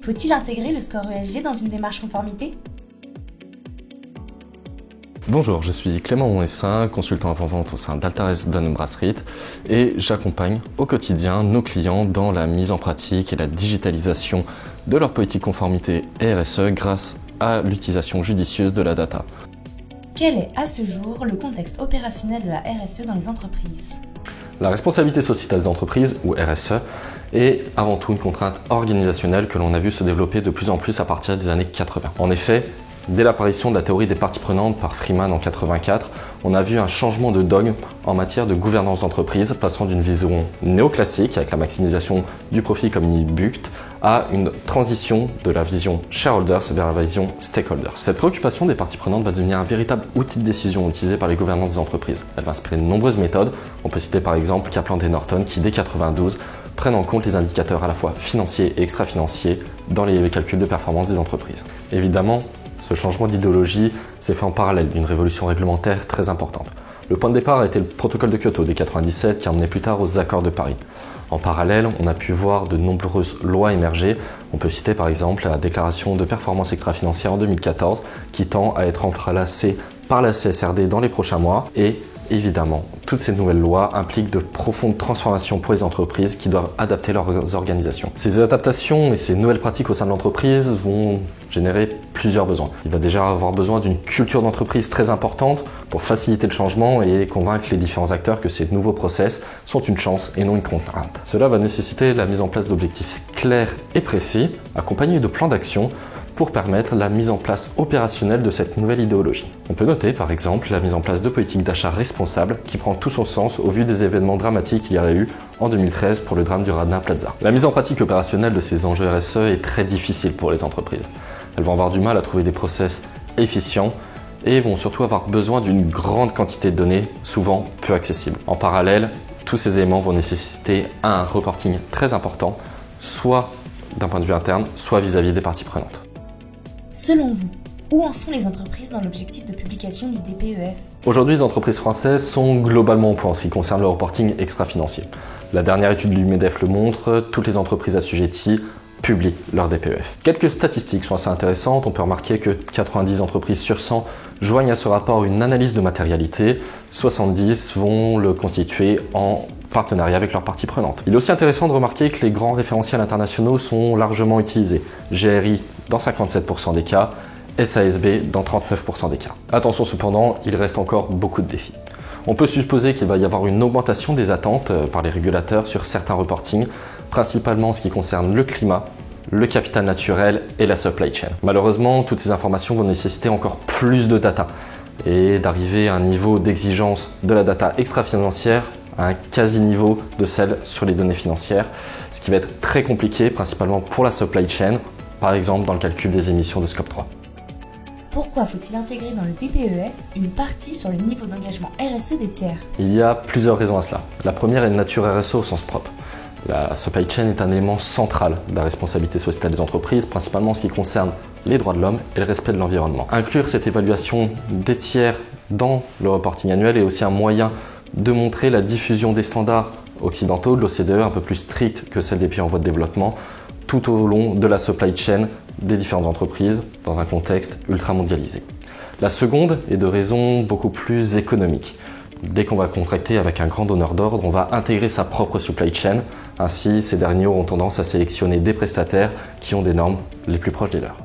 Faut-il intégrer le score ESG dans une démarche conformité? Bonjour, je suis Clément Monessin, consultant avant-vente au sein d'Altares Dun & Bradstreet et j'accompagne au quotidien nos clients dans la mise en pratique et la digitalisation de leur politique conformité et RSE grâce à l'utilisation judicieuse de la data. Quel est à ce jour le contexte opérationnel de la RSE dans les entreprises? La responsabilité sociétale des entreprises, ou RSE, est avant tout une contrainte organisationnelle que l'on a vu se développer de plus en plus à partir des années 80. En effet, dès l'apparition de la théorie des parties prenantes par Freeman en 84, on a vu un changement de dogme en matière de gouvernance d'entreprise, passant d'une vision néoclassique avec la maximisation du profit comme une but à une transition de la vision shareholders vers la vision stakeholders. Cette préoccupation des parties prenantes va devenir un véritable outil de décision utilisé par les gouvernances des entreprises. Elle va inspirer de nombreuses méthodes. On peut citer par exemple Kaplan et Norton qui, dès 92, prennent en compte les indicateurs à la fois financiers et extra-financiers dans les calculs de performance des entreprises. Évidemment, ce changement d'idéologie s'est fait en parallèle d'une révolution réglementaire très importante. Le point de départ a été le protocole de Kyoto dès 97 qui a emmené plus tard aux accords de Paris. En parallèle, on a pu voir de nombreuses lois émerger. On peut citer par exemple la déclaration de performance extra-financière en 2014 qui tend à être remplacée par la CSRD dans les prochains mois et évidemment, toutes ces nouvelles lois impliquent de profondes transformations pour les entreprises qui doivent adapter leurs organisations. Ces adaptations et ces nouvelles pratiques au sein de l'entreprise vont générer plusieurs besoins. Il va déjà avoir besoin d'une culture d'entreprise très importante pour faciliter le changement et convaincre les différents acteurs que ces nouveaux process sont une chance et non une contrainte. Cela va nécessiter la mise en place d'objectifs clairs et précis, accompagnés de plans d'action pour permettre la mise en place opérationnelle de cette nouvelle idéologie. On peut noter par exemple la mise en place de politiques d'achat responsables qui prend tout son sens au vu des événements dramatiques qu'il y a eu en 2013 pour le drame du Rana Plaza. La mise en pratique opérationnelle de ces enjeux RSE est très difficile pour les entreprises. Elles vont avoir du mal à trouver des process efficients et vont surtout avoir besoin d'une grande quantité de données, souvent peu accessibles. En parallèle, tous ces éléments vont nécessiter un reporting très important, soit d'un point de vue interne, soit vis-à-vis des parties prenantes. Selon vous, où en sont les entreprises dans l'objectif de publication du DPEF? Aujourd'hui, les entreprises françaises sont globalement au point en ce qui concerne le reporting extra-financier. La dernière étude du MEDEF le montre, toutes les entreprises assujetties publient leur DPEF. Quelques statistiques sont assez intéressantes. On peut remarquer que 90 entreprises sur 100 joignent à ce rapport une analyse de matérialité. 70 vont le constituer en partenariat avec leurs parties prenantes. Il est aussi intéressant de remarquer que les grands référentiels internationaux sont largement utilisés. GRI dans 57% des cas, SASB dans 39% des cas. Attention cependant, il reste encore beaucoup de défis. On peut supposer qu'il va y avoir une augmentation des attentes par les régulateurs sur certains reportings, principalement en ce qui concerne le climat, le capital naturel et la supply chain. Malheureusement, toutes ces informations vont nécessiter encore plus de data et d'arriver à un niveau d'exigence de la data extra-financière à un quasi-niveau de celle sur les données financières, ce qui va être très compliqué, principalement pour la supply chain, par exemple dans le calcul des émissions de Scope 3. Pourquoi faut-il intégrer dans le DPEF une partie sur le niveau d'engagement RSE des tiers? Il y a plusieurs raisons à cela. La première est de nature RSE au sens propre. La supply chain est un élément central de la responsabilité sociétale des entreprises, principalement en ce qui concerne les droits de l'homme et le respect de l'environnement. Inclure cette évaluation des tiers dans le reporting annuel est aussi un moyen de montrer la diffusion des standards occidentaux de l'OCDE, un peu plus stricts que celle des pays en voie de développement, tout au long de la supply chain des différentes entreprises dans un contexte ultra mondialisé. La seconde est de raison beaucoup plus économique. Dès qu'on va contracter avec un grand donneur d'ordre, on va intégrer sa propre supply chain. Ainsi, ces derniers auront tendance à sélectionner des prestataires qui ont des normes les plus proches des leurs.